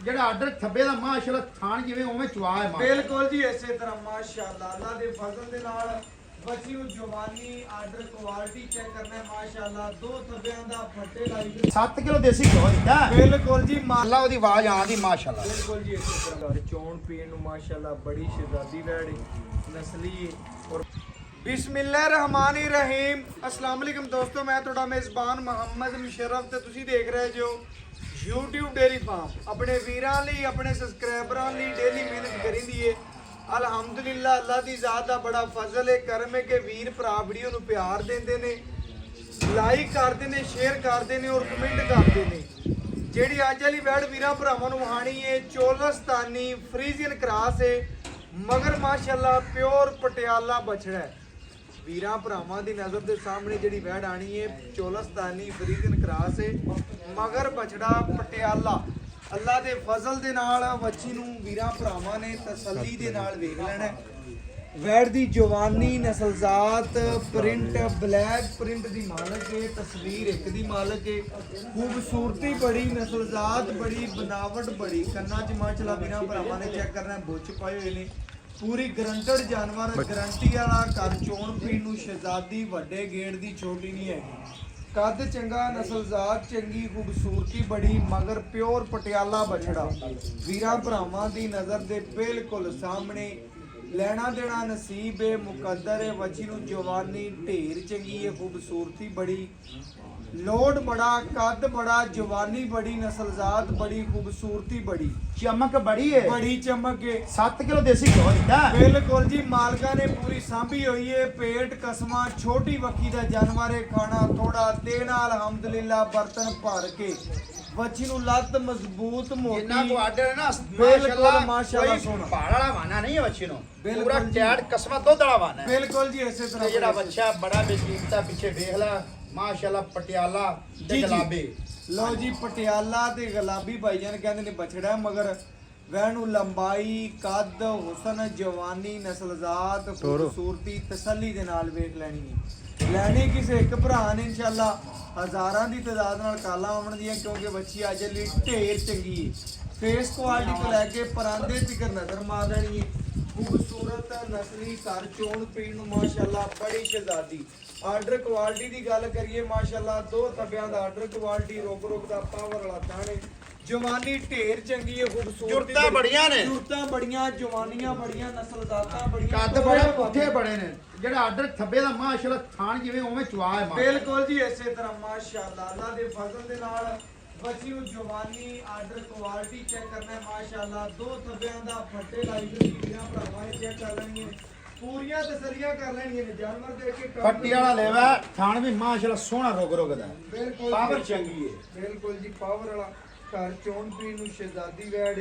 ਜਿਹੜਾ ਆਰਡਰ ਥੱਬੇ ਦਾ ਮਾਸ਼ਾਅੱਲਾ ਥਾਣ ਜਿਵੇਂ ਉਵੇਂ ਚਵਾ ਹੈ ਬਿਲਕੁਲ ਜੀ ਇਸੇ ਤਰ੍ਹਾਂ ਮਾਸ਼ਾਅੱਲਾ ਅੱਲਾ ਦੇ ਫਜ਼ਲ ਦੇ ਨਾਲ ਬੱਚੀ ਨੂੰ ਜਵਾਨੀ ਆਰਡਰ ਕੁਆਲਿਟੀ ਚੈੱਕ ਕਰਨਾ ਹੈ ਮਾਸ਼ਾਅੱਲਾ ਦੋ ਥੱਬਿਆਂ ਦਾ ਫੱਟੇ ਲਾਈ 7 ਕਿਲੋ ਦੇਸੀ ਘਿਓ ਦਿੱਤਾ ਬਿਲਕੁਲ ਜੀ ਅੱਲਾ ਉਹਦੀ ਆਵਾਜ਼ ਆਉਂਦੀ ਮਾਸ਼ਾਅੱਲਾ ਬਿਲकुल जी इसी तरह चौन पीन नु माशाल्लाह बड़ी शहजादी वैड़ नस्ली और बिस्मिल्लाहिर्रहमानिर्रहीम अस्सलाम वालेकुम दोस्तों मैं ਤੁਹਾਡਾ ਮੇਜ਼ਬਾਨ ਮੁਹੰਮਦ ਮੁਸ਼ਰਫ ਤੇ ਤੁਸੀਂ ਦੇਖ ਰਹੇ ਜੋ YouTube ਡੇਰੀ ਫਾਰਮ ਆਪਣੇ ਵੀਰਾਂ ਲਈ ਆਪਣੇ ਸਬਸਕ੍ਰਾਈਬਰਾਂ ਲਈ ਡੇਲੀ ਮਿਹਨਤ ਕਰੀਂਦੀ ਏ ਅਲਹਮਦੁਲਿਲਾ ਅੱਲਾ ਦੀ ਜ਼ਾਤ ਦਾ ਬੜਾ ਫਜ਼ਲ ਹੈ ਕਰਮ ਹੈ ਕਿ ਵੀਰ ਭਰਾ ਵੀਡੀਓ ਨੂੰ ਪਿਆਰ ਦਿੰਦੇ ਨੇ ਲਾਈਕ ਕਰਦੇ ਨੇ ਸ਼ੇਅਰ ਕਰਦੇ ਨੇ ਔਰ ਕਮੈਂਟ ਕਰਦੇ ਨੇ ਜਿਹੜੀ ਅੱਜ ਵਾਲੀ ਵੈੜ ਵੀਰਾਂ ਭਰਾਵਾਂ ਨੂੰ ਵਹਾਣੀ ਹੈ ਚੋਲਸਤਾਨੀ ਫਰੀਜ਼ੀਅਨ ਕ੍ਰਾਸ ਹੈ ਮਗਰ ਮਾਸ਼ਾਅੱਲਾ ਪਿਓਰ ਪਟਿਆਲਾ ਬਛੜਾ ਹੈ ਵੀਰਾਂ ਭਰਾਵਾਂ ਦੀ ਨਜ਼ਰ ਦੇ ਸਾਹਮਣੇ ਜਿਹੜੀ ਵੈੜ ਆਣੀ ਹੈ ਚੋਲਸਤਾਨੀ ਫਰੀਜ਼ੀਅਨ ਕ੍ਰਾਸ ਹੈ ਮਗਰ ਬਛੜਾ ਪਟਿਆਲਾ ਅੱਲਾ ਦੇ ਫਜ਼ਲ ਦੇ ਨਾਲ ਬੱਚੀ ਨੂੰ ਵੀਰਾਂ ਭਰਾਵਾਂ ਨੇ ਤਸੱਲੀ ਦੇ ਨਾਲ ਵੇਖ ਲੈਣਾ ਵੈੜ ਦੀ ਜਵਾਨੀ ਨਸਲਜ਼ਾਤ ਪ੍ਰਿੰਟ ਬਲੈਕ ਪ੍ਰਿੰਟ ਦੀ ਮਾਲਕ ਹੈ ਤਸਵੀਰ ਇੱਕ ਦੀ ਮਾਲਕ ਹੈ ਖੂਬਸੂਰਤੀ ਬੜੀ ਨਸਲਜ਼ਾਤ ਬੜੀ ਬਨਾਵਟ ਬੜੀ ਕੰਨਾਂ 'ਚ ਮਾਸ਼ਾਅੱਲਾ ਵੀਰਾਂ ਭਰਾਵਾਂ ਨੇ ਚੈੱਕ ਕਰਨਾ ਬੁੱਚ ਪਾਏ ਹੋਏ ਨੇ ਪੂਰੀ ਗਰੰਟਡ ਜਾਨਵਰ ਗਰੰਟੀ ਵਾਲਾ ਘਰ ਚੋਣ ਪੀਣ ਨੂੰ ਸ਼ਹਿਜ਼ਾਦੀ ਵੱਡੇ ਗੇੜ ਦੀ ਛੋਟੀ ਨਹੀਂ ਹੈਗੀ ਕੱਦ ਚੰਗਾ ਨਸਲਜ਼ਾਤ ਚੰਗੀ ਖੂਬਸੂਰਤੀ ਬੜੀ ਮਗਰ ਪਿਓਰ ਪਟਿਆਲਾ ਬਛੜਾ ਵੀਰਾਂ ਭਰਾਵਾਂ ਦੀ ਨਜ਼ਰ ਦੇ ਬਿਲਕੁਲ ਸਾਹਮਣੇ ਲੈਣਾ ਦੇਣਾ ਨਸੀਬ ਹੈ ਮੁਕੱਦਰ ਹੈ ਬੱਚੀ ਨੂੰ ਜਵਾਨੀ ਢੇਰ ਚੰਗੀ ਹੈ ਖੂਬਸੂਰਤੀ ਬੜੀ ਲੋਡ ਬੜਾ ਕੱਦ ਬੜਾ ਜਵਾਨੀ ਬੜੀ ਨਸਲਜ਼ਾਤ ਬੜੀ ਖੂਬਸੂਰਤੀ ਬੜੀ ਚਮਕ ਬੜੀ ਹੈ ਬੜੀ ਚਮਕ ਹੈ 7 ਕਿਲੋ ਦੇਸੀ ਘਿਓ ਦਿੱਤਾ ਬਿਲकुल ਜੀ ਮਾਲਕਾਂ ਨੇ ਪੂਰੀ ਸਾਂਭੀ ਹੋਈ ਹੈ ਪੇਟ ਕਸਮਾਂ ਛੋਟੀ ਵੱਕੀ ਦਾ ਜਾਨਵਰ ਹੈ ਖਾਣਾ ਥੋੜਾ ਦੇਣਾ ਅਲਹਮਦੁਲਿਲਾ ਬਰਤਨ ਭਰ ਕੇ ਬੱਚੀ ਨੂੰ ਲੱਤ ਮਜ਼ਬੂਤ ਮੋਟੀ ਜਿੰਨਾ ਕੋ ਆਰਡਰ ਹੈ ਨਾ ਬਿਲਕੁਲ ਮਾਸ਼ਾਅੱਲਾ ਸੋਹਣਾ ਪਹਾੜ ਵਾਲਾ ਵਾਨਾ ਨਹੀਂ ਹੈ ਬੱਚੇ ਨੂੰ ਬਿਲਕੁਲ ਪੂਰਾ ਜੀ। ਟੈਟ ਕਸਮਾ ਦੁੱਧ ਵਾਲਾ ਵਾਨਾ ਹੈ ਬਿਲकुल ਜੀ ਇਸੇ ਤਰ੍ਹਾਂ ਤੇ ਜਿਹੜਾ ਬੱਚਾ ਬੜਾ ਬੇਕੀਮਤਾ ਪਿੱਛੇ ਵੇਖ ਲੈ ਮਾਸ਼ਾਅੱਲਾ ਪਟਿਆਲਾ ਜੀ, ਤੇ ਜੀ। ਗੁਲਾਬੀ ਲਓ ਜੀ ਪਟਿਆਲਾ ਤੇ ਗੁਲਾਬੀ ਭਾਈਜਾਨ ਕਹਿੰਦੇ ਨੇ ਬਛੜਾ ਮਗਰ ਵੈਣ ਨੂੰ ਲੰਬਾਈ ਕੱਦ ਹੁਸਨ ਜਵਾਨੀ ਨਸਲਜ਼ਾਤ ਖੂਬਸੂਰਤੀ ਤਸੱਲੀ ਦੇ ਨਾਲ ਵੇਖ ਲੈਣੀ ਹੈ ਲੈਣੀ ਕਿਸੇ ਇੱਕ ਭਰਾ ਨੇ ਇਨਸ਼ਾਅੱਲਾ ਹਜ਼ਾਰਾਂ ਦੀ ਤਾਦਾਦ ਨਾਲ ਕਾਲਾਂ ਆਉਣ ਦੀਆਂ ਕਿਉਂਕਿ ਬੱਚੀ ਅੱਜ ਲਈ ਢੇਰ ਚੰਗੀ ਹੈ ਫੇਸ ਕੁਆਲਿਟੀ ਤੋਂ ਲੈ ਕੇ ਪਰਾਂਦੇ ਤੱਕ ਨਜ਼ਰ ਮਾਰ ਲੈਣੀ ਹੈ ਖੂਬਸੂਰਤ ਨਸਲੀ ਘਰ ਚੋਣ ਪੀਣ ਨੂੰ ਮਾਸ਼ਾਅੱਲਾ ਬੜੀ ਸ਼ਹਿਜ਼ਾਦੀ ਆਰਡਰ ਕੁਆਲਿਟੀ ਦੀ ਗੱਲ ਕਰੀਏ ਮਾਸ਼ਾਅੱਲਾ ਦੋ ਤਬਿਆਂ ਦਾ ਆਰਡਰ ਕੁਆਲਿਟੀ ਰੋਕ ਦਾ ਪਾਵਰ ਵਾਲਾ ਥਾਣੇ ਜਵਾਨੀ ਢੇਰ ਚੰਗੀ ਹੈ ਖੂਬਸੂਰਤੀ ਜੁਰਤਾਂ ਬੜੀਆਂ ਨੇ ਜੁਰਤਾਂ ਬੜੀਆਂ ਜਵਾਨੀਆਂ ਬੜੀਆਂ ਨਸਲਜ਼ਾਤਾਂ ਬੜੀਆਂ ਕੱਦ ਬੜੇ ਪੁੱਠੇ ਬੜੇ ਨੇ ਜਿਹੜਾ ਆਰਡਰ ਥੱਬੇ ਦਾ ਮਾਸ਼ਾਅੱਲਾ ਥਾਣ ਜਿਵੇਂ ਉਵੇਂ ਚਵਾ ਹੈ ਬਿਲकुल ਜੀ ਇਸੇ ਤਰ੍ਹਾਂ ਮਾਸ਼ਾਅੱਲਾ ਅੱਲਾ ਦੇ ਫਜ਼ਲ ਦੇ ਨਾਲ ਬੱਚੀ ਨੂੰ ਜਵਾਨੀ ਆਰਡਰ ਕੁਆਲਿਟੀ ਚੈੱਕ ਕਰਨਾ ਹੈ ਮਾਸ਼ਾਅੱਲਾ ਦੋ ਥੱਬਿਆਂ ਦਾ ਫੱਟੇ ਲਾਈ ਹੋਈ ਵੀਰਾਂ ਭਰਾਵਾਂ ਨੇ ਚੈੱਕ ਕਰ ਲੈਣੀਆਂ ਪੂਰੀਆਂ ਤਸੱਲੀਆਂ ਕਰ ਲੈਣੀਆਂ ਨੇ ਜਾਨਵਰ ਦੇਖ ਕੇ ਫੱਟੀ ਵਾਲਾ ਲੈਵਾ ਥਾਣ ਵੀ ਮਾਸ਼ਾਅੱਲਾ ਸੋਹਣਾ ਰੋਗ ਦਾ ਬਿਲਕੁਲ ਪਾਵਰ ਚੰਗੀ ਹੈ ਬਿਲकुल ਜੀ ਪਾਵਰ ਵਾਲਾ ਘਰ ਚੋਣ ਪੀਣ ਨੂੰ ਸ਼ਹਿਜ਼ਾਦੀ ਵੈੜ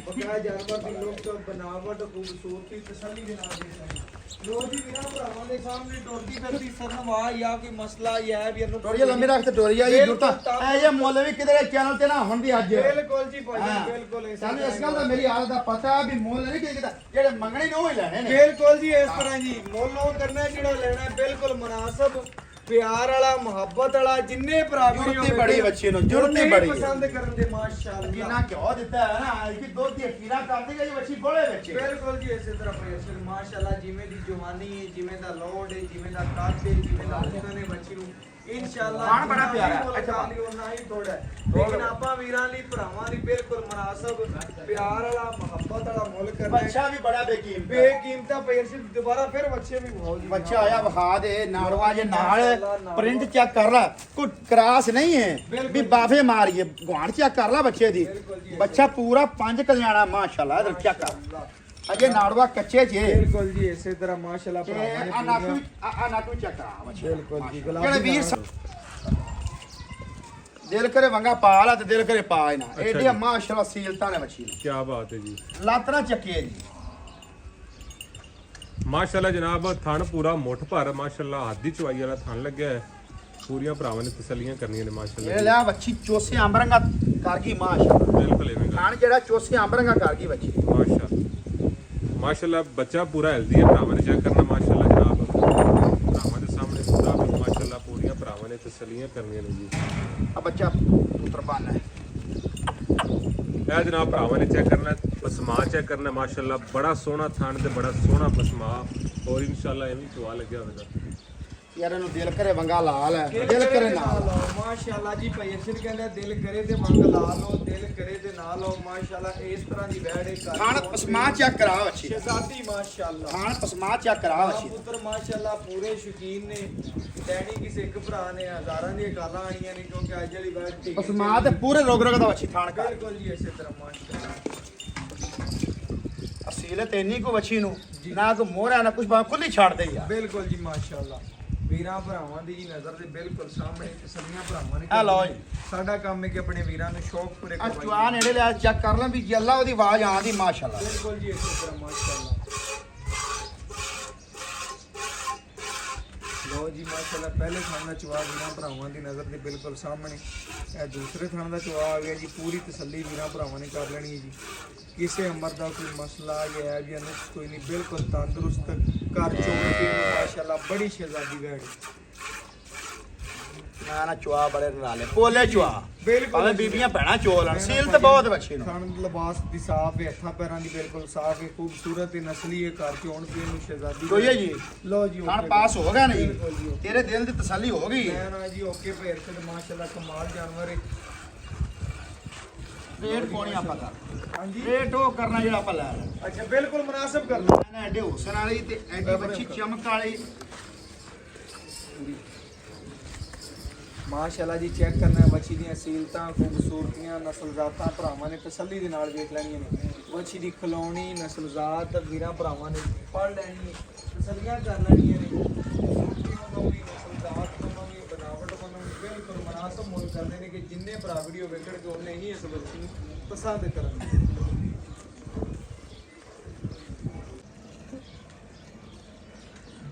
ਬਕਾਇਆ ਜਾਨਵਰ ਦੀ ਲੁੱਕ ਬਨਾਵਟ ਖੂਬਸੂਰਤੀ ਤਸੱਲੀ ਦੇ ਨਾਲ ਦੇਖਣੀ ਲੋ ਜੀ ਵੀਰਾਂ ਭਰਾਵਾਂ ਦੇ ਸਾਹਮਣੇ ਟੁਰਦੀ ਫਿਰਦੀ ਸਰਨਵਾ ਜਾਂ ਕੋਈ ਮਸਲਾ ਜਾਂ ਵੀ ਇਹਨੂੰ ਟੋਰੀਆ ਲੰਮੀ ਰੱਖ ਤੇ ਟੋਰੀਆ ਜੀ ਜੁਰਤਾ ਐ ਜੇ ਮੁੱਲ ਵੀ ਕਿਧਰੇ ਚੈਨਲ ਤੇ ਨਾ ਹੁੰਦੀ ਅੱਜ ਬਿਲकुल ਜੀ ਭਾਈ ਬਿਲकुल ਸਾਨੂੰ ਇਸ ਗੱਲ ਦਾ ਮੇਰੀ ਹਾਲਤ ਦਾ ਪਤਾ ਵੀ ਮੁੱਲ ਨਹੀਂ ਕਿਦਾ ਜਿਹੜੇ ਮੰਗਣੇ ਨੇ ਉਹ ਹੀ ਲੈਣੇ ਨੇ ਬਿਲकुल ਜੀ ਇਸ ਤਰ੍ਹਾਂ ਜੀ ਮੁੱਲ ਉਹ ਕਰਨਾ ਜਿਹੜਾ ਲੈਣਾ ਬਿਲकुल ਮੁਨਾਸਬ ਪਿਆਰ ਵਾਲਾ ਮੁਹੱਬਤ ਵਾਲਾ ਜਿੰਨੇ ਭਰਾ ਜੁਰਤੀ ਬੜੀ ਬੱਚੀ ਨੂੰ ਜੁਰਤੀ ਬੜੀ ਪਸੰਦ ਕਰਨ ਦੇ ਮਾਸ਼ਾਅੱਲਾ ਕਿੰਨਾ ਘਿਓ ਦਿੱਤਾ ਹੈ ਨਾ ਕਿ ਦੁੱਧ ਦੀ ਖੀਰਾ ਕਰਦੀ ਗਈ ਬੱਚੀ ਬੋਲੇ ਵਿੱਚ ਬਿਲकुल ਜੀ ਇਸੇ ਤਰ੍ਹਾਂ ਪ੍ਰੇਸ਼ਰ ਮਾਸ਼ਾਅੱਲਾ ਜਿਵੇਂ ਦੀ ਜਵਾਨੀ ਹੈ ਜਿਵੇਂ ਦਾ ਲੋਡ ਹੈ ਜਿਵੇਂ ਦਾ ਕੱਦ ਹੈ ਜਿਵੇਂ ਦਾ ਹੁਸਨ ਹੈ ਬੱਚੀ ਨੂੰ ਇਨਸ਼ਾਅੱਲਾ ਖਾਣ ਬੜਾ ਪਿਆਰਾ ਹੈ। ਅੱਛਾ ਉਹਨਾਂ ਹੀ ਥੋੜਾ ਲੇਕਿਨ ਆਪਾਂ ਵੀਰਾਂ ਲਈ ਭਰਾਵਾਂ ਲਈ ਬਿਲकुल ਮੁਨਾਸਬ ਪਿਆਰ ਵਾਲਾ ਮੁਹੱਬਤ ਵਾਲਾ ਮੁੱਲ ਕਰਨਾ ਬੱਚਾ ਵੀ ਬੜਾ ਬੇਕੀਮਤ ਬੇਕੀਮਤਾ ਪ੍ਰੇਸ਼ਰ ਦੁਬਾਰਾ ਫਿਰ ਬੱਚੇ ਵੀ ਬਹੁਤ ਜੀ ਬੱਚਾ ਆਇਆ ਵਿਖਾ ਦੇ ਨਾੜਵਾ ਜੇ ਨਾਲ ਪ੍ਰਿੰਟ ਚੈੱਕ ਕਰ ਲੈ ਕੋਈ ਕਰਾਸ ਨਹੀਂ ਹੈ ਵੀ ਬਾਫੇ ਮਾਰੀਏ ਗੁਆਂਢ ਚੈੱਕ ਕਰ ਲੈ ਬੱਚੇ ਦੀ ਬੱਚਾ ਪੂਰਾ 5 ਕਲਿਆਣਾ ਮਾਸ਼ਾਅੱਲਾ ਇਧਰ ਚੈੱਕ ਕਰ ਅਜੇ ਨਾੜਵਾ ਕੱਚੇ ਜੇ ਬਿਲकुल ਜੀ ਇਸੇ ਤਰ੍ਹਾਂ ਮਾਸ਼ਾਅੱਲਾ ਤੇ ਭਰਾਵਾਂ ਨੇ ਆ ਨਾਕੂ ਚੈੱਕ ਕਰਾ ਬੱਚਾ ਬਿਲकुल ਜੀ ਜਿਹੜੇ ਵੀਰ ਦਿਲ ਕਰੇ ਵੰਗਾ ਪਾ ਲਾ ਤੇ ਦਿਲ ਕਰੇ ਪਾ ਹੀ ਨਾ ਐਡੀਆਂ ਮਾਸ਼ਾਅੱਲਾ ਸੀਲਤਾਂ ਨੇ ਬੱਚੀ ਕੀ ਬਾਤ ਹੈ ਜੀ ਲਾਤਰਾ ਚੱਕੀ ਜੀ ਮਾਸ਼ਾਅੱਲਾ ਜਨਾਬ ਥਣ ਪੂਰਾ ਮੁੱਠ ਭਰ ਮਾਸ਼ਾਅੱਲਾ ਹੱਥ ਦੀ ਚਵਾਈ ਵਾਲਾ ਥਣ ਲੱਗਿਆ ਹੈ ਪੂਰੀਆਂ ਭਰਾਵਾਂ ਨੇ ਤਸੱਲੀਆਂ ਕਰਨੀਆਂ ਨੇ ਇਹ ਮਾਸ਼ਾਅੱਲਾ ਲਿਆ ਬੱਚੀ ਚੋਸੇ ਅੰਬਰੰਗਾ ਕਰ ਗਈ ਮਾਸ਼ਾਅੱਲਾ ਬਿਲਕੁਲ ਐਵੇਂ ਗੱਲ ਖਾਣ ਜਿਹੜਾ ਚੋਸੇ ਅੰਬਰੰਗਾ ਕਰ ਗਈ ਬੱਚੀ ਮਾਸ਼ਾਅੱਲਾ ਬੱਚਾ ਪੂਰਾ ਹੈਲਦੀ ਹੈ ਭਰਾਵਾਂ ਨੇ ਚੈੱਕ ਕਰਨਾ ਮਾਸ਼ਾਅੱਲਾ ਜਨਾਬ ਭਰਾਵਾਂ ਦੇ ਸਾਹਮਣੇ ਪੂਰਾ ਮਾਸ਼ਾਅੱਲਾ ਪੂਰੀਆਂ ਭਰਾਵਾਂ ਨੇ ਤਸੱਲੀਆਂ ਕਰਨੀਆਂ ਨੇ ਜੀ ਆ ਬੱਚਾ ਪੁੱਤਰ ਪਾਣਾ ਹੈ ਇਹ ਜਨਾਬ ਭਰਾਵਾਂ ਨੇ ਚੈੱਕ ਕਰਨਾ, ਪਸਮਾ ਚੈੱਕ ਕਰਨਾ, ਮਾਸ਼ਾਅੱਲਾ ਬੜਾ ਸੋਹਣਾ ਥਣ ਤੇ ਬੜਾ ਸੋਹਣਾ ਪਸਮਾ, ਔਰ ਇਨਸ਼ਾਅੱਲਾ ਇਹ ਵੀ ਚਵਾ ਲੱਗਿਆ ਹੋਵੇਗਾ। ਯਾਰ ਇਹਨੂੰ ਦਿਲ ਕਰੇ ਵੰਗਾ ਲਾਲ ਹੈ, ਦਿਲ ਕਰੇ ਨਾ ਲਓ ਮਾਸ਼ਾਅੱਲਾ ਜੀ। ਭਾਈ ਅਰਸ਼ਦ ਕਹਿੰਦਾ ਦਿਲ ਕਰੇ ਤੇ ਮੰਗ ਲਾ ਲਓ, ਦਿਲ ਕਰੇ ਤੇ ਨਾ ਲਓ। ਮਾਸ਼ਾਅੱਲਾ ਇਸ ਤਰ੍ਹਾਂ ਦੀ ਵੈੜ ਇੱਕ ਖਾਣ ਪਸਮਾ ਚੈੱਕ ਕਰਾ ਬੱਚੀ, ਸ਼ਹਿਜ਼ਾਦੀ ਮਾਸ਼ਾਅੱਲਾ। ਖਾਣ ਪਸਮਾ ਚੈੱਕ ਕਰਾ ਬੱਚੀ। ਪੁੱਤਰ ਮਾਸ਼ਾਅੱਲਾ ਪੂਰੇ ਸ਼ੌਕੀਨ ਨੇ। ਡੈਡੀ ਕਿਸੇ ਇੱਕ ਭਰਾ ਨੇ ਹਜ਼ਾਰਾਂ ਦੀਆਂ ਕਾਲਾਂ ਆਈਆਂ ਨੇ, ਕਿਉਂਕਿ ਅੱਜ ਵਾਲੀ ਵੈੜ ਠੀਕ ਪਸਮਾ ਤੇ ਪੂਰੇ ਰੋਗ ਰੋਗ ਦਾ ਬੱਚੀ ਖਾਣ ਕਰ। ਬਿਲਕੁਲ ਜੀ ਇਸੇ ਤਰ੍ਹਾਂ ਮਾਸ਼ਾਅੱਲਾ। ਅਸੀਲਤ ਇੰਨੀ ਕੋ ਬੱਚੀ ਨੂੰ ਨਾ ਕੋ ਮੋਹਰਾ ਨਾ ਕੁਛ, ਬਾਹਰ ਖੁੱਲੀ ਛੱਡ ਦੇ ਯਾਰ। ਬਿਲਕੁਲ ਜੀ ਮਾਸ਼ਾਅੱਲਾ। ਵੀਰਾਂ ਭਰਾਵਾਂ ਦੀ ਜੀ ਨਜ਼ਰ ਦੇ ਬਿਲਕੁਲ ਸਾਹਮਣੇ ਤਸੱਲੀਆਂ ਭਰਾਵਾਂ ਨੇ। ਆ ਲਓ ਜੀ। ਸਾਡਾ ਕੰਮ ਹੈ ਕਿ ਆਪਣੇ ਵੀਰਾਂ ਨੂੰ ਸ਼ੌਕ ਪੂਰੇ ਆ ਕਰਵਾਈਏ। ਚੁਆ ਨੇੜੇ ਲਿਆ ਚੈੱਕ ਕਰ ਲਾਂ ਵੀ ਜੀ ਅੱਲਾ ਉਹਦੀ ਆਵਾਜ਼ ਆਉਂਦੀ ਮਾਸ਼ਾਅੱਲਾ। ਬਿਲਕੁਲ ਜੀ ਇਸੇ ਤਰ੍ਹਾਂ ਮਾਸ਼ਾਅੱਲਾ। ਲਓ ਜੀ ਮਾਸ਼ਾਅੱਲਾ ਪਹਿਲੇ ਥਾਂ ਦਾ ਚੁਆ ਵੀਰਾਂ ਭਰਾਵਾਂ ਦੀ ਨਜ਼ਰ ਦੇ ਬਿਲਕੁਲ ਸਾਹਮਣੇ। ਇਹ ਦੂਸਰੇ ਥਾਂ ਦਾ ਚੁਆ ਆ ਗਿਆ ਜੀ। ਪੂਰੀ ਤਸੱਲੀ ਵੀਰਾਂ ਭਰਾਵਾਂ ਨੇ ਕਰ ਲੈਣੀ ਹੈ ਜੀ। ਕਿਸੇ ਉਮਰ ਦਾ ਕੋਈ ਮਸਲਾ ਹੈ ਜਾਂ ਨੁਕਸ ਕੋਈ ਨਹੀਂ, ਬਿਲਕੁਲ ਤੰਦਰੁਸਤ ਘਰ ਚੋਣ ਕੇ ਮਾਸ਼ਾਅੱਲਾ ਬੜੀ ਸ਼ਹਿਜ਼ਾਦੀ ਵੈੜ। ਨਾ ਨਾ ਚੁਆ ਬੜੇ ਨਾਲੇ ਪੋਲੇ ਚੁਆ, ਬਿਲਕੁਲ ਭਾਵੇਂ ਬੀਬੀਆਂ ਭੈਣਾਂ ਚੋਲਣ, ਸੀਲ ਤੇ ਬਹੁਤ ਬੱਚੀ ਨੂੰ। ਖਾਣ ਲਿਬਾਸ ਦੀ ਸਾਫ ਹੈ, ਹੱਥਾਂ ਪੈਰਾਂ ਦੀ ਬਿਲਕੁਲ ਸਾਫ ਹੈ, ਖੂਬਸੂਰਤ ਹੈ, ਨਸਲੀ ਹੈ, ਘਰ ਚੋਣ ਪੀਣ ਨੂੰ ਸ਼ਹਿਜ਼ਾਦੀ ਕੋਈ ਹੈ ਜੀ। ਲਓ ਜੀ ਖਾਣ ਓਕੇ ਪਾਸ ਹੋ ਗਿਆ ਨਹੀਂ, ਬਿਲਕੁਲ ਜੀ, ਓਕੇ। ਤੇਰੇ ਦਿਲ ਦੀ ਤਸੱਲੀ ਹੋ ਗਈ। ਮੈਂ ਨਾ ਜੀ ਓਕੇ ਭੇਰ ਤੇ ਮਾਸ਼ਾਅੱਲਾ ਕਮਾਲ ਜਾਨਵਰ ਹੈ। ਰੇਟ ਕੋਣੀ ਆਪਾਂ ਕਰ, ਹਾਂਜੀ ਰੇਟ ਉਹ ਕਰਨਾ ਜਿਹੜਾ ਆਪਾਂ ਲੈ ਰਹੇ। ਅੱਛਾ ਬਿਲਕੁਲ ਮੁਨਾਸਬ ਕਰ ਲਓ। ਨਾ ਐਡੇ ਹੁਸਨ ਵਾਲੀ ਤੇ ਐਡੀ ਬੱਚੀ ਚਮਕ ਵਾਲੀ। ਮਾਸ਼ਾਅੱਲਾ ਜੀ ਚੈੱਕ ਕਰਨਾ ਹੈ ਬੱਚੀ ਦੀਆਂ ਸੀਲਤਾਂ, ਖੂਬਸੂਰਤੀਆਂ, ਨਸਲਜ਼ਾਤਾਂ ਭਰਾਵਾਂ ਨੇ ਤਸੱਲੀ ਦੇ ਨਾਲ ਵੇਖ ਲੈਣੀਆਂ ਨੇ। ਬੱਚੀ ਦੀ ਖਲੋਣੀ ਨਸਲਜ਼ਾਤ ਵੀਰਾਂ ਭਰਾਵਾਂ ਨੇ ਪੜ੍ਹ ਲੈਣੀ, ਤਸੱਲੀਆਂ ਕਰ ਲੈਣੀਆਂ ਨੇ। ਖੂਬਸੂਰਤੀਆਂ ਤੋਂ ਵੀ, ਨਸਲਜ਼ਾਤ ਤੋਂ ਵੀ, ਬਣਾਵਟ ਤੋਂ ਵੀ ਬਿਲਕੁਲ ਮੁਨਾਸਬ ਮੁੱਲ ਕਰਦੇ ਨੇ ਕਿ ਜਿੰਨੇ ਭਰਾ ਵੀਡੀਓ ਵੇਖਣਗੇ ਉਹਨੇ ਹੀ ਇਸ ਬੱਚੀ ਨੂੰ ਪਸੰਦ ਕਰਨਗੇ।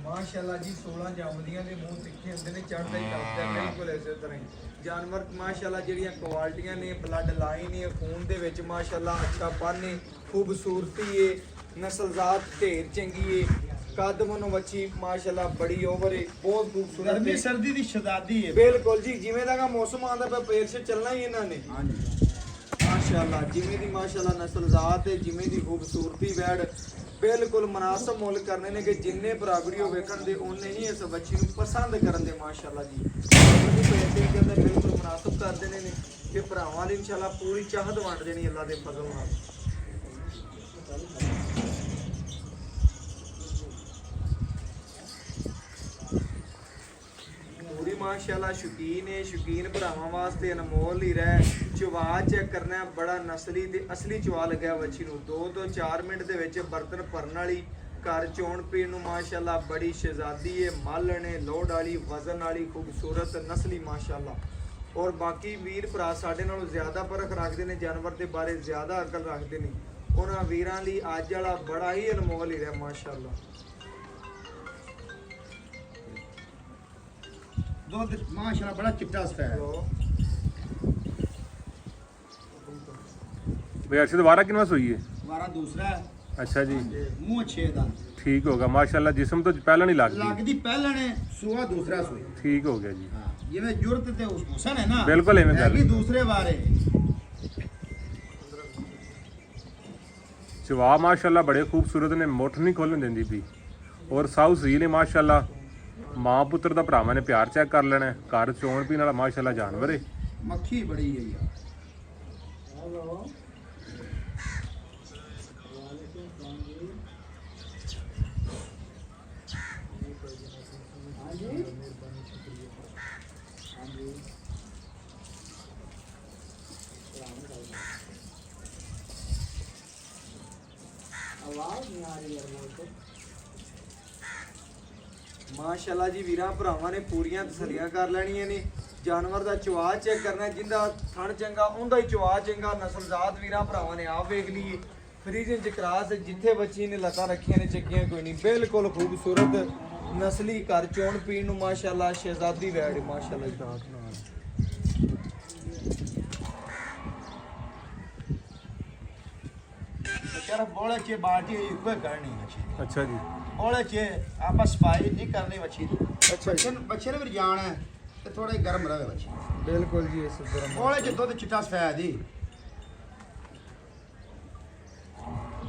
ਮਾਸ਼ਾਅੱਲਾ ਜੀ 16 ਜਾਮਦੀਆਂ ਦੇ ਮੂੰਹ ਤਿੱਖੇ ਹੁੰਦੇ ਨੇ, ਚੜ੍ਹਦਾ ਹੀ ਕਰਦਾ ਬਿਲਕੁਲ ਇਸੇ ਤਰ੍ਹਾਂ ਹੀ। ਜਾਨਵਰ ਮਾਸ਼ਾਅੱਲਾ ਜਿਹੜੀਆਂ ਕੁਆਲਿਟੀਆਂ ਨੇ, ਬਲੱਡ ਲਾਈਨ ਹੈ, ਖੂਨ ਦੇ ਵਿੱਚ ਮਾਸ਼ਾਅੱਲਾ ਅੱਛਾ ਪਨ ਹੈ, ਖੂਬਸੂਰਤੀ ਹੈ, ਨਸਲਜ਼ਾਤ ਢੇਰ ਚੰਗੀ ਹੈ, ਕੱਦ ਮਨੋਂ ਬੱਚੀ ਮਾਸ਼ਾਅੱਲਾ ਬੜੀ ਓਵਰ ਹੈ, ਬਹੁਤ ਖੂਬਸੂਰਤ ਗਰਮੀ ਹੈ। ਸਰਦੀ ਦੀ ਸ਼ਹਿਜ਼ਾਦੀ ਹੈ। ਬਿਲਕੁਲ ਜੀ ਜਿਵੇਂ ਦਾ ਮੌਸਮ ਆਉਂਦਾ ਪਿਆ ਪੇਰ ਸੇ ਚੱਲਣਾ ਹੀ ਇਹਨਾਂ ਨੇ। ਹਾਂਜੀ ਮਾਸ਼ਾਅੱਲਾ ਜਿਵੇਂ ਦੀ ਮਾਸ਼ਾਅੱਲਾ ਨਸਲਜ਼ਾਤ ਹੈ, ਜਿਵੇਂ ਦੀ ਖੂਬਸੂਰਤੀ ਵੈੜ, ਬਿਲਕੁਲ ਮੁਨਾਸਬ ਮੁੱਲ ਕਰਨੇ ਨੇ ਕਿ ਜਿੰਨੇ ਭਰਾ ਵੀਡੀਓ ਵੇਖਣ ਦੇ ਉਹਨੇ ਹੀ ਇਸ ਬੱਚੀ ਨੂੰ ਪਸੰਦ ਕਰਨ ਦੇ। ਮਾਸ਼ਾਅੱਲਾ ਜੀ ਪੈਸੇ ਕਹਿੰਦੇ ਬਿਲਕੁਲ ਮੁਨਾਸਬ ਕਰ ਦੇਣੇ ਨੇ ਕਿ ਭਰਾਵਾਂ ਦੀ ਇਨਸ਼ਾਅੱਲਾ ਪੂਰੀ ਚਾਹਤ ਵੰਡ ਦੇਣੀ ਅੱਲਾ ਦੇ ਫਜ਼ਲ ਨਾਲ। ਪੂਰੀ ਮਾਸ਼ਾਅੱਲਾ ਸ਼ੌਕੀਨ ਹੈ, ਸ਼ੌਕੀਨ ਭਰਾਵਾਂ ਵਾਸਤੇ ਅਨਮੋਲ ਹੀ ਰਹਿ। ਚਵਾ ਚੈੱਕ ਕਰਨਾ ਹੈ, ਬੜਾ ਨਸਲੀ ਤੇ ਅਸਲੀ ਚਵਾ ਲੱਗਿਆ ਬੱਚੀ ਨੂੰ। 2 ਤੋਂ 4 ਮਿੰਟ ਦੇ ਵਿੱਚ ਬਰਤਨ ਭਰਨ ਵਾਲੀ, ਘਰ ਚੋਣ ਪੀਣ ਨੂੰ ਮਾਸ਼ਾਅੱਲਾ ਬੜੀ ਸ਼ਹਿਜ਼ਾਦੀ ਹੈ, ਮਾਲਣ ਹੈ, ਲੋਡ ਵਾਲੀ, ਵਜ਼ਨ ਵਾਲੀ, ਖੂਬਸੂਰਤ ਨਸਲੀ ਮਾਸ਼ਾਅੱਲਾ। ਔਰ ਬਾਕੀ ਵੀਰ ਭਰਾ ਸਾਡੇ ਨਾਲੋਂ ਜ਼ਿਆਦਾ ਪਰਖ ਰੱਖਦੇ ਨੇ, ਜਾਨਵਰ ਦੇ ਬਾਰੇ ਜ਼ਿਆਦਾ ਅਕਲ ਰੱਖਦੇ ਨੇ, ਉਹਨਾਂ ਵੀਰਾਂ ਲਈ ਅੱਜ ਵਾਲਾ ਬੜਾ ਹੀ ਅਨਮੋਲ ਹੀ ਰਿਹਾ ਮਾਸ਼ਾਅੱਲਾ। ਦੁੱਧ ਮਾਸ਼ਾਅੱਲਾ ਬੜਾ ਚਿੱਟਾ ਸਫੈਦ। ਬਈ ਅਰਸ਼ਦ ਦੁਬਾਰਾ ਕਿੰਨਾ ਸੋਈ ਹੈ? ਵਾਰਾ ਦੂਸਰਾ ਹੈ। ਅੱਛਾ ਜੀ ਮੂੰਹ ਅੱਛੇ ਦਾ ਠੀਕ ਹੋਗਾ ਮਾਸ਼ਾਅੱਲਾ, ਜਿਸਮ ਤੋਂ ਪਹਿਲਾਂ ਨਹੀਂ ਲੱਗਦੀ। ਲੱਗਦੀ ਪਹਿਲਾਂ ਨੇ, ਸੂਆ ਦੂਸਰਾ ਸੂਈ। ਠੀਕ ਹੋ ਗਿਆ ਜੀ। ਹਾਂ ਜਿਵੇਂ ਜੁਰਤ ਤੇ ਹੁਸਨ ਹੈ ਨਾ, ਬਿਲਕੁਲ ਐਵੇਂ ਗੱਲ ਹੈਗੀ ਹੈ। ਦੂਸਰੇ ਬਾਰੇ। ਚਵਾ ਮਾਸ਼ਾਅੱਲਾ ਬੜੇ ਖੂਬਸੂਰਤ ਨੇ, ਮੁੱਠ ਨਹੀਂ ਖੋਲਣ ਦਿੰਦੀ ਵੀ, ਔਰ ਸਾਊ ਸੀ ਨੇ ਮਾਸ਼ਾਅੱਲਾ। ਮਾਂ ਪੁੱਤਰ ਦਾ ਭਰਾਵਾਂ ਨੇ ਪਿਆਰ ਚੈੱਕ ਕਰ ਲੈਣਾ। ਘਰ ਚੋਣ ਪੀਣ ਵਾਲਾ ਮਾਸ਼ਾਅੱਲਾ ਜਾਨਵਰ ਹੈ। ਮੱਖੀ ਬੜੀ ਹੈ ਯਾਰ। ਮਾਸ਼ਾਅੱਲਾ ਜੀ ਵੀਰਾਂ ਭਰਾਵਾਂ ਨੇ ਪੂਰੀਆਂ ਤਸੱਲੀਆਂ ਕਰ ਲੈਣੀਆਂ ਨੇ। ਜਾਨਵਰ ਦਾ ਚਵਾ ਚੈੱਕ ਕਰਨਾ, ਜਿੰਦਾ ਥਣ ਚੰਗਾ ਉਹਦਾ ਹੀ ਚਵਾ ਚੰਗਾ। ਨਸਲਜ਼ਾਤ ਵੀਰਾਂ ਭਰਾਵਾਂ ਨੇ ਆਪ ਵੇਖ ਲਈਏ। ਫਰੀਜ਼ਨ ਚ ਕਰਾਸ ਜਿੱਥੇ ਬੱਚੀ ਨੇ ਲੱਤਾਂ ਰੱਖੀਆਂ ਨੇ ਚੱਕੀਆਂ ਕੋਈ ਨਹੀਂ, ਬਿਲਕੁਲ ਖੂਬਸੂਰਤ ਨਸਲੀ ਘਰ ਚੋਣ ਪੀਣ ਨੂੰ ਮਾਸ਼ਾਅੱਲਾ ਸ਼ਹਿਜ਼ਾਦੀ ਵੈੜ ਮਾਸ਼ਾਅੱਲਾ ਜੀ। ਯਾਰ ਬੋਲੇ ਚ ਬਾਟੀ ਕੋਈ ਕਰਨੀ ਬੱਚੀ। ਅੱਛਾ ਜੀ ਬੋਲੇ ਚ ਆਪਾਂ ਸਫਾਈ ਨਹੀਂ ਕਰਨੀ ਬੱਚੀ ਦੀ। ਅੱਛਾ ਜੀ ਬੱਚੇ ਨੇ ਵੀ ਜਾਣ ਹੈ ਤੇ ਥੋੜੇ ਗਰਮ ਰਵੇ ਬੱਚੀ। ਬਿਲਕੁਲ ਜੀ ਇਸ ਤਰ੍ਹਾਂ ਬੋਲੇ ਚ ਦੁੱਧ ਚਿੱਟਾ ਸਫੈਦ ਹੀ।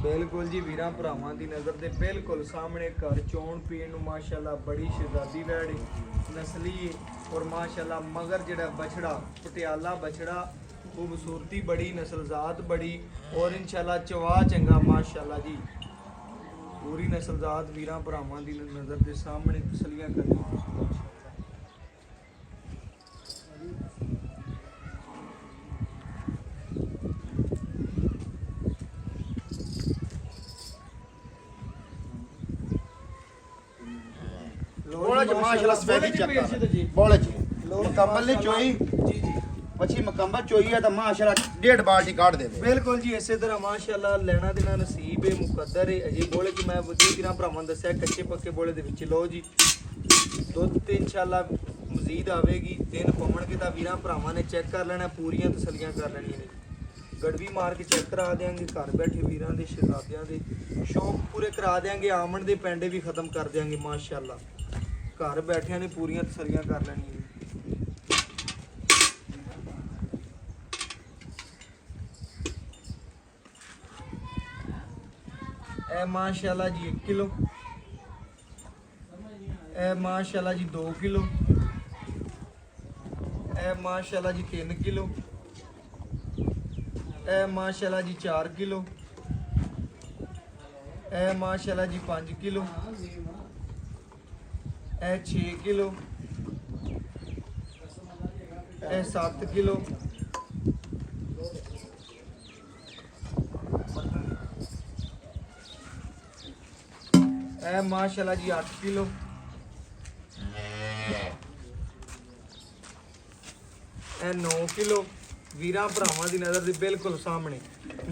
ਬਿਲਕੁਲ ਜੀ ਵੀਰਾਂ ਭਰਾਵਾਂ ਦੀ ਨਜ਼ਰ ਦੇ ਬਿਲਕੁਲ ਸਾਹਮਣੇ ਘਰ ਚੋਣ ਪੀਣ ਨੂੰ ਮਾਸ਼ਾਅੱਲਾ ਬੜੀ ਸ਼ਹਿਜ਼ਾਦੀ ਵੈੜ ਨਸਲੀ ਔਰ ਮਾਸ਼ਾਅੱਲਾ ਮਗਰ ਜਿਹੜਾ ਬਛੜਾ ਪਟਿਆਲਾ ਬਛੜਾ ਖੂਬਸੂਰਤੀ ਬੜੀ ਨਸਲਜ਼ਾਤ ਬੜੀ ਔਰ ਇਨਸ਼ਾਅੱਲਾ ਚਵਾ ਚੰਗਾ ਮਾਸ਼ਾਅੱਲਾ ਜੀ ਪੂਰੀ ਨਸਲਜ਼ਾਤ ਵੀਰਾਂ ਭਰਾਵਾਂ ਦੀ ਨਜ਼ਰ ਦੇ ਸਾਹਮਣੇ ਤਸਲੀਆਂ ਕਰਨੀ। ਬੋਲੇ ਚ ਮਾਸ਼ਾਅੱਲਾ ਸਫੈਦੀ ਚੱਕਰ ਬੋਲੇ ਚ ਮੁਕੰਮਲ ਨਹੀਂ ਚੋਈ ਜੀ ਜੀ ਬੱਚੀ ਮੁਕੰਮਲ ਚੋਈ ਹੈ ਤਾਂ ਮਾਸ਼ਾਅੱਲਾ 1.5 ਬਾਲਟੀ ਕੱਢ ਦੇਵੇ। ਬਿਲਕੁਲ ਜੀ ਇਸੇ ਤਰ੍ਹਾਂ ਮਾਸ਼ਾਅੱਲਾ ਲੈਣਾ ਦੇਣਾ ਨਸੀਬ ਹੈ ਮੁਕੱਦਰ ਹੈ। ਅਜੇ ਬੋਲੇ ਕਿ ਮੈਂ ਵਧੀਆ ਵੀਰਾਂ ਭਰਾਵਾਂ ਨੂੰ ਦੱਸਿਆ ਕੱਚੇ ਪੱਕੇ ਬੋਲੇ ਦੇ ਵਿੱਚ ਲਓ ਜੀ ਦੁੱਧ ਤੇ ਇਨਸ਼ਾਅੱਲਾ ਮਜ਼ੀਦ ਆਵੇਗੀ ਦਿਨ ਪਵਣਗੇ ਤਾਂ ਵੀਰਾਂ ਭਰਾਵਾਂ ਨੇ ਚੈੱਕ ਕਰ ਲੈਣਾ ਪੂਰੀਆਂ ਤਸੱਲੀਆਂ ਕਰ ਲੈਣੀਆਂ ਨੇ। ਗੜਵੀ ਮਾਰ ਕੇ ਚੈੱਕ ਕਰਾ ਦੇਾਂਗੇ ਘਰ ਬੈਠੇ ਵੀਰਾਂ ਦੇ ਸ਼ਹਿਜ਼ਾਦਿਆਂ ਦੇ ਸ਼ੌਕ ਪੂਰੇ ਕਰਾ ਦੇਾਂਗੇ ਆਮਣ ਦੇ ਪੈਂਡੇ ਵੀ ਖਤਮ ਕਰ ਦੇਾਂਗੇ ਮਾਸ਼ਾਅੱਲਾ ਘਰ ਬੈਠਿਆਂ ਨੇ ਪੂਰੀਆਂ ਤਸੱਲੀਆਂ ਕਰ ਲੈਣੀਆਂ ਨੇ। ਇਹ ਮਾਸ਼ਾਅੱਲਾ ਜੀ 1 ਕਿਲੋ ਇਹ ਮਾਸ਼ਾਅੱਲਾ ਜੀ 2 ਕਿਲੋ ਇਹ ਮਾਸ਼ਾਅੱਲਾ ਜੀ 3 ਕਿਲੋ ਇਹ ਮਾਸ਼ਾਅੱਲਾ ਜੀ 4 ਕਿਲੋ ਇਹ ਮਾਸ਼ਾਅੱਲਾ ਜੀ 5 ਕਿਲੋ ਇਹ 6 ਕਿਲੋ ਇਹ 7 ਕਿਲੋ ਇਹ ਮਾਸ਼ਾਅੱਲਾ ਜੀ 8 ਕਿਲੋ ਇਹ 9 ਕਿਲੋ ਵੀਰਾਂ ਭਰਾਵਾਂ ਦੀ ਨਜ਼ਰ ਦੇ ਬਿਲਕੁਲ ਸਾਹਮਣੇ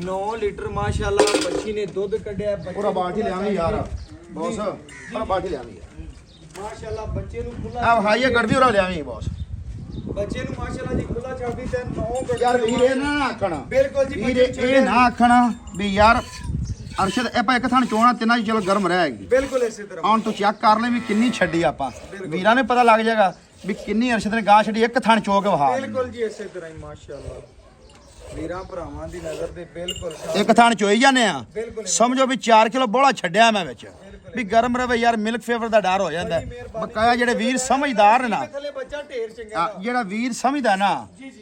9 ਲੀਟਰ ਮਾਸ਼ਾਅੱਲਾ ਬੱਚੀ ਨੇ ਦੁੱਧ ਕੱਢਿਆ ਪੂਰਾ ਬਾਲਟੀ ਲਿਆਵੀਂ ਯਾਰ ਬੌਸ ਪੂਰਾ ਬਾਲਟੀ ਲਿਆਵੀਂ ਮਾਸ਼ਾਅੱਲਾ ਬੱਚੇ ਨੂੰ ਖੁੱਲਾ ਆ ਹਾਈਏ ਗੜਵੀ ਉਰਾ ਲਿਆਵੀਂ ਬੌਸ ਬੱਚੇ ਨੂੰ ਮਾਸ਼ਾਅੱਲਾ ਜੀ ਖੁੱਲਾ ਛੱਡਦੀ ਤੇ 9 ਯਾਰ ਵੀਰ ਇਹ ਨਾ ਆਖਣਾ ਬਿਲਕੁਲ ਜੀ ਵੀਰ ਇਹ ਨਾ ਆਖਣਾ ਵੀ ਯਾਰ ਅਰਸ਼ਦ ਇਹ ਪਾ ਇੱਕ ਥਾਂ ਚੋਣਾ ਤਿੰਨਾਂ ਚ ਚਲੋ ਗਰਮ ਰਹੇਗੀ ਬਿਲਕੁਲ ਇਸੇ ਤਰ੍ਹਾਂ ਹੁਣ ਤੂੰ ਚੈੱਕ ਕਰ ਲੈ ਵੀ ਕਿੰਨੀ ਛੱਡੀ ਆਪਾਂ ਵੀਰਾਂ ਨੇ ਪਤਾ ਲੱਗ ਜਾਏਗਾ ਵੀ ਕਿੰਨੀ ਅਰਸ਼ਦ ਨੇ ਗਾਂ ਛੱਡੀ ਇੱਕ ਥਾਂ ਚੋ ਕੇ ਵਹਾ ਬਿਲਕੁਲ ਜੀ ਇਸੇ ਤਰ੍ਹਾਂ ਹੀ ਮਾਸ਼ਾਅੱਲਾ ਵੀਰਾਂ ਭਰਾਵਾਂ ਦੀ ਨਜ਼ਰ ਦੇ ਬਿਲਕੁਲ ਇੱਕ ਥਾਂ ਚੋਈ ਜਾਂਦੇ ਆ ਬਿਲਕੁਲ ਸਮਝੋ ਵੀ 4 ਕਿਲੋ ਬੋਲਾ ਛੱਡਿਆ ਮੈਂ ਵਿੱਚ ਵੀ ਗਰਮ ਰਵੇ ਯਾਰ ਮਿਲਕ ਫੇਵਰ ਦਾ ਡਰ ਹੋ ਜਾਂਦਾ ਬਕਾਇਆ ਜਿਹੜੇ ਵੀਰ ਸਮਝਦਾਰ ਨੇ ਨਾ ਥੱਲੇ ਬੱਚਾ ਢੇਰ ਚੰਗਾ ਜਿਹੜਾ ਵੀਰ ਸਮਝਦਾ ਨਾ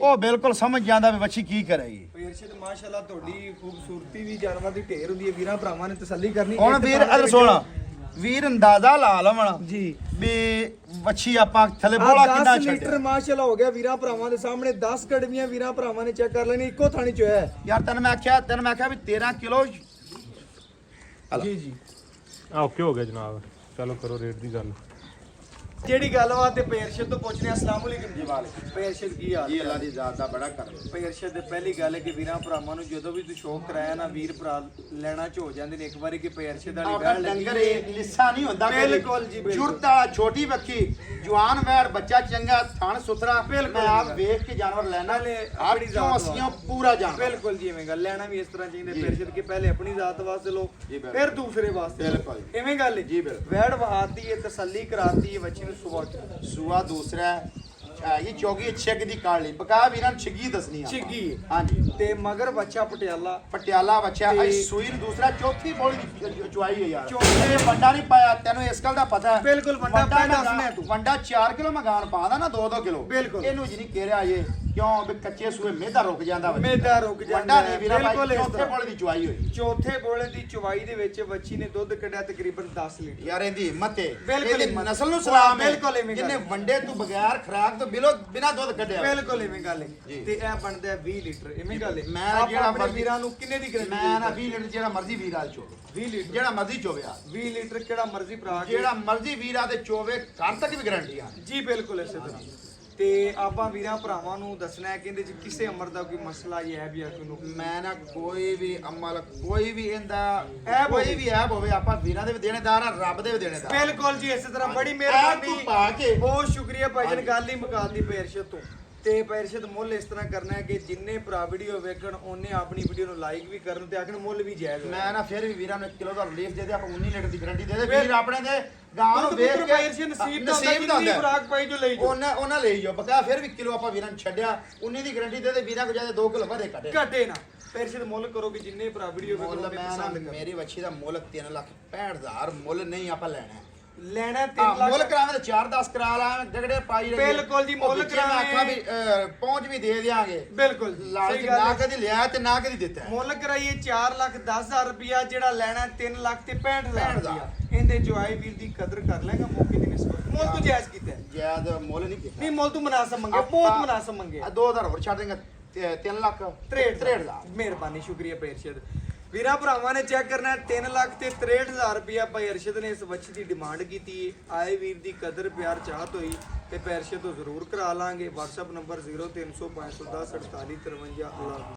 ਉਹ ਬਿਲਕੁਲ ਸਮਝ ਜਾਂਦਾ ਵੀ ਬੱਚੀ ਕੀ ਕਰੇਗੀ। ਇਰਸ਼ਦ ਮਾਸ਼ਾਅੱਲਾ ਤੁਹਾਡੀ ਖੂਬਸੂਰਤੀ ਵੀ ਜਾਨਵਰ ਦੀ ਢੇਰ ਹੁੰਦੀ ਹੈ ਵੀਰਾਂ ਭਰਾਵਾਂ ਨੇ ਤਸੱਲੀ ਕਰਨੀ ਹੁਣ ਵੀਰ ਅਦਰ ਸੁਣ ਵੀਰ ਅੰਦਾਜ਼ਾ ਲਾ ਲਵਣ ਜੀ ਵੀ ਬੱਚੀ ਆਪਾਂ ਥੱਲੇ ਬੋਲਾ ਕਿੰਨਾ 10 ਲੀਟਰ ਛੱਡਿਆ ਮਾਸ਼ਾਅੱਲਾ ਹੋ ਗਿਆ ਵੀਰਾਂ ਭਰਾਵਾਂ ਦੇ ਸਾਹਮਣੇ 10 ਕੜਵੀਆਂ ਵੀਰਾਂ ਭਰਾਵਾਂ ਨੇ ਚੈੱਕ ਕਰ ਲੈਣੀ ਇੱਕੋ ਥਾਣੀ ਚ ਹੋਇਆ ਯਾਰ ਤੈਨੂੰ ਮੈਂ ਆਖਿਆ ਵੀ 13 ਕਿਲੋ ਜੀ ਜੀ ਓਕੇ ਹੋ ਗਿਆ ਜਨਾਬ ਚਲੋ ਕਰੋ ਰੇਟ ਦੀ ਗੱਲ ਜਿਹੜੀ ਗੱਲਬਾਤ ਤੇ ਪੇਰਸ਼ਦ ਤੋਂ ਪੁੱਛਦੇ ਆ ਅਸਲਾਮ ਅਲੈਕੁਮ ਜੀ ਵਾਲੇ ਪੇਰਸ਼ਦ ਕੀ ਹਾਲ ਜੀ ਅੱਲਾ ਦੀ ਜ਼ਾਤ ਦਾ ਬੜਾ ਕਰ ਪੇਰਸ਼ਦ ਦੇ ਪਹਿਲੀ ਗੱਲ ਹੈ ਕਿ ਵੀਰਾਂ ਭਰਾਵਾਂ ਨੂੰ ਜਦੋਂ ਵੀ ਤੂੰ ਸ਼ੌਕ ਕਰਾਇਆ ਨਾ ਵੀਰ ਭਰਾ ਲੈਣਾ ਚ ਹੋ ਜਾਂਦੇ ਨੇ ਇੱਕ ਵਾਰੀ ਕਿ ਪੇਰਸ਼ਦ ਵਾਲੀ ਆਪਣਾ ਬੈਲ ਡੰਗਰ ਇਹ ਲਿੱਸਾ ਨਹੀਂ ਹੁੰਦਾ ਬਿਲਕੁਲ ਜੀ, ਬਿਲਕੁਲ। ਜੁਰਤ ਵਾਲਾ ਛੋਟੀ ਬੱਚੀ ਜਵਾਨ ਵੈੜ ਬੱਚਾ ਚੰਗਾ ਥਣ ਸੁਥਰਾ ਬਿਲਕੁਲ ਮੈਂ ਆਪ ਵੇਖ ਕੇ ਜਾਨਵਰ ਲੈਣਾ ਨਾਲੇ ਆਪਣੀ ਆਪਣੀ ਜ਼ਾਤ ਅਸੀਂ ਪੂਰਾ ਜਾਨਵਰ ਬਿਲਕੁਲ ਜੀ ਐਵੇਂ ਗੱਲ ਲੈਣਾ ਵੀ ਇਸ ਤਰ੍ਹਾਂ ਚਾਹੀਦਾ ਪੇਰਸ਼ਦ ਕਿ ਪਹਿਲੇ ਆਪਣੀ ਜ਼ਾਤ ਵਾਸਤੇ ਲੋ ਜੀ, ਬਿਲਕੁਲ। ਫਿਰ ਦੂਸਰੇ ਵਾਸਤੇ ਲਓ। ਬਿਲਕੁਲ। ਐਵੇਂ ਗੱਲ ਹੈ ਜੀ, ਬਿਲਕੁਲ। ਵੈੜ ਵਹਾਤੀ ਹੈ ਤਸੱਲੀ ਕਰਾਤੀ ਹੈ ਬੱਚੀ ਨੂੰ ਸੁਬਹ ਸੂਆ ਦੂਸਰਾ ਇਹ ਚੌਗੀ ਛਿੱਗ ਦੀ ਕਾਲੀ ਬਕਾ ਵੀਰਾਂ ਨੂੰ ਛਿੱਗੀ ਦੱਸਣੀ ਆ ਛਿੱਗੀ ਹੈ। ਹਾਂਜੀ ਤੇ ਮਗਰ ਬੱਚਾ ਪਟਿਆਲਾ ਪਟਿਆਲਾ ਬੱਚਾ ਤੇ- ਇਹ ਸੂਈ ਨੂੰ ਦੂਸਰਾ ਚੌਥੀ ਬੋਲੀ ਦੀ ਚੁਆਈ ਹੈ ਯਾਰ ਚੌਥੀ। ਇਹ ਵੰਡਾ ਨਹੀਂ ਪਾਇਆ ਤੈਨੂੰ ਇਸ ਗੱਲ ਦਾ ਪਤਾ ਹੈ ਬਿਲਕੁਲ, ਵੰਡਾ ਪਿਆ ਮੈਂ ਦੱਸਣਾ ਤੂੰ। ਵੰਡਾ 4 ਕਿਲੋ ਮਗਾਨ ਪਾਦਾ ਨਾ 2-2 ਕਿਲੋ ਬਿਲਕੁਲ। ਇਹਨੂੰ ਜੀ ਨਹੀਂ ਕਿਰਿਆ ਜੇ ਕਿਉਂ ਵੀ ਕੱਚੇ ਸੂਏ ਮੇਦਾ ਰੁਕ ਜਾਂਦਾ ਵਾ ਮੇਦਾ ਰੁਕ ਜਾਂਦਾ ਵੰਡਾ ਹੈ। ਨਹੀਂ ਵੀਰਾ ਬਿਲਕੁਲ ਭਾਈ ਇਸ ਚੌਥੇ ਤਰ੍ਹਾਂ। ਬੋਲੀ ਦੀ ਚੁਆਈ ਹੋਈ ਚੌਥੇ ਬੋਲੇ ਦੀ ਚਵਾਈ ਦੇ ਵਿੱਚ ਬੱਚੀ ਨੇ ਦੁੱਧ ਕੱਢਿਆ ਤਕਰੀਬਨ 10 ਲੀਟਰ ਯਾਰ ਇਹਦੀ ਹਿੰਮਤ ਹੈ ਬਿਲਕੁਲ ਇਹਦੀ ਹਿੰਮਤ। ਨਸਲ ਨੂੰ ਸਲਾਮ ਹੈ ਬਿਲਕੁਲ ਇਵੇਂ ਗੱਲ ਜਿਹਨੇ ਹੈ। ਵੰਡੇ ਤੋਂ ਬਗੈਰ ਖਰਾਕ ਤੋਂ ਬਿਨਾ ਦੁੱਧ ਕੱਢਿਆ ਬਿਲਕੁਲ ਐਵੇਂ ਗੱਲ ਹੈ ਜੀ। ਤੇ ਇਹ ਬਣਦਾ ਹੈ 20 ਲੀਟਰ ਐਵੇਂ ਗੱਲ ਹੈ ਮੈਂ ਆਪਾਂ ਜਿਹੜਾ ਆਪਣੇ ਮਰਜ਼ੀ- ਵੀਰਾਂ ਨੂੰ ਕਿੰਨੇ ਦੀ ਗਰੰਟੀ ਮੈਂ ਨਾ 20 ਲੀਟਰ ਜਿਹੜਾ ਮਰਜ਼ੀ ਵੀਰ ਆ ਚੋਵੇ 20 ਲੀਟਰ ਜਿਹੜਾ ਮਰਜ਼ੀ ਚੋਵਿਆ 20 ਲੀਟਰ ਕਿਹੜਾ ਮਰਜ਼ੀ ਭਰਾ ਕੇ ਜਿਹੜਾ ਮਰਜ਼ੀ ਵੀਰ ਆ ਤੇ ਚੋਵੇ ਘਰ ਤੱਕ ਵੀ ਗਾਰੰਟੀ ਆ ਜੀ ਬਿਲਕੁਲ ਇਸੇ ਤਰ੍ਹਾਂ ਤੇ ਆਪਾਂ ਵੀਰਾਂ ਭਰਾਵਾਂ ਨੂੰ ਦੱਸਣਾ ਹੈ ਕਿ ਇਹਦੇ ਚ ਕਿਸੇ ਅਮਰ ਦਾ ਕੋਈ ਮਸਲਾ ਇਹ ਹੈ ਵੀ ਕੋਈ ਨੂੰ ਮੈਂ ਨਾ ਕੋਈ ਵੀ ਅਮਲ ਕੋਈ ਵੀ ਇਹਦਾ ਐਬ ਕੋਈ ਵੀ ਐਬ ਹੋਵੇ ਆਪਾਂ ਵੀਰਾਂ ਦੇ ਵੀ ਦੇਣੇਦਾਰ ਆ ਰੱਬ ਦੇ ਵੀ ਦੇਣੇਦਾਰ ਬਿਲਕੁਲ ਜੀ ਇਸੇ ਤਰ੍ਹਾਂ ਬੜੀ ਐਬ ਮਿਹਰਬਾਨੀ ਤੂੰ ਪਾ ਕੇ ਬਹੁਤ ਸ਼ੁਕਰੀਆ ਭਾਈਜਨ ਗੱਲ ਹੀ ਮੁਕਾਤੀ ਪੇਰਸ਼ਦ ਤੋਂ ਤੇ ਪੇਰਸ਼ਦ ਮੁੱਲ ਇਸ ਤਰ੍ਹਾਂ ਕਰਨਾ ਹੈ ਕਿ ਜਿੰਨੇ ਭਰਾ ਵੀਡੀਓ ਵੇਖਣ ਉਹਨੇ ਆਪਣੀ ਵੀਡੀਓ ਨੂੰ ਲਾਈਕ ਵੀ ਕਰਨ ਤੇ ਆਖਣ ਮੁੱਲ ਵੀ ਜਾਇਜ਼ ਹੋਵੇ। ਮੈਂ ਨਾ ਫਿਰ ਵੀ ਵੀਰਾਂ ਨੂੰ 1 ਕਿਲੋ ਦਾ ਰਿਲੀਫ ਦੇ ਦੇ ਆਪਾਂ 19 ਲੀਟਰ ਦੀ ਗਾਰੰਟੀ ਦੇ ਦੇ ਵੀਰ ਆਪਣੇ ਦੇ ਗਾਂ ਨੂੰ ਵੇਖ ਕੇ ਪੇਰਸ਼ਦ ਨਸੀਬ ਦਾ ਹੁੰਦਾ ਜਿੰਨੀ ਖੁਰਾਕ ਪਾਈ ਜੋ ਲਈ ਜੋ ਉਹਨਾਂ ਲਈ ਜੋ ਬਕਾ ਫਿਰ ਵੀ ਕਿਲੋ ਆਪਾਂ ਵੀਰਾਂ ਨੂੰ ਛੱਡਿਆ 19 ਦੀ ਗਾਰੰਟੀ ਦੇ ਦੇ ਵੀਰਾਂ ਕੋ ਜਾਦੇ 2 ਕਿਲੋ ਵਧੇ ਘਟੇ ਘਟੇ ਨਾ ਪੈਰਸ਼ਦ ਮੁੱਲ ਕਰੋਗੇ ਜਿੰਨੇ ਭਰਾ ਵੀਡੀਓ ਮੁੱਲ ਵੇਖੋਗੇ ਮੈਂ ਨਾ ਪਸੰਦ ਕਰੋ। ਮੇਰੀ ਵੱਛੀ ਦਾ ਮੁੱਲ 3,65,000 ਮੁੱਲ ਨਹੀਂ ਆਪਾਂ ਲੈਣਾ ਹੈ। ਲੈਣਾ 3 ਹਾਂ, ਮੁੱਲ ਲੱਖ ਕਰਾਵੇਂ ਤੇ 4-10 ਕਰਾ ਲਾਂਗੇ ਜਗੜੇ ਪਾਈ ਰਹੀ ਬਿਲਕੁਲ ਜੀ, ਮੁੱਲ ਆਖਾਂ ਵੀ ਪਹੁੰਚ ਵੀ ਦੇ ਦਿਆਂਗੇ ਬਿਲਕੁਲ ਲਾਲਚ ਸਹੀ ਗੱਲ ਨਾ ਹੈ। ਕਦੀ ਲਿਆ ਤੇ ਨਾ ਕਦੀ ਦਿੱਤਾ ਹੈ। ਮੁੱਲ ਕਰਾਈਏ 4,10,000 ਰੁਪਿਆ, ਜਿਹੜਾ ਲੈਣਾ 3,65,000 65,000 ਰੁਪਿਆ। ਇਹਦੇ ਜੋ ਆਏ ਵੀਰ ਦੀ ਕਦਰ ਕਰ ਲੈਗਾ ਮੌਕੇ ਦੀ ਨਿਸਬਤ। ਮੁੱਲ ਤੂੰ ਜਾਇਜ਼ ਕੀਤਾ ਹੈ। ਜਾਇਦ ਮੁੱਲ ਨਹੀਂ ਕੀਤਾ ਨਹੀਂ ਮੁੱਲ ਤੂੰ ਮੁਨਾਸਬ ਮੰਗੇ, ਬਹੁਤ ਮੁਨਾਸਬ ਮੰਗੇ। 2000 ਹੋਰ ਛੱਡ ਦੇਂਗੇ 3 ਲੱਖ 63,000 ਮਿਹਰਬਾਨੀ ਸ਼ੁਕਰੀਆ ਭਾਈ ਅਰਸ਼ਦ। ਵੀਰਾਂ ਭਰਾਵਾਂ ਨੇ ਚੈੱਕ ਕਰਨਾ 3 ਲੱਖ ਤੇ 63,000 ਰੁਪਇਆ ਭਾਈ ਅਰਸ਼ਦ ਨੇ ਇਸ ਵੱਛੀ ਦੀ ਡਿਮਾਂਡ ਕੀਤੀ ਹੈ। ਆਏ ਵੀਰ ਦੀ ਕਦਰ ਪਿਆਰ ਚਾਹਤ ਹੋਈ ਤੇ ਭਾਈ ਅਰਸ਼ਦ ਤੋਂ ਜ਼ਰੂਰ ਕਰਾ ਲਾਂਗੇ। WhatsApp ਨੰਬਰ 0300 510 4853 ਅੱਲਾਹ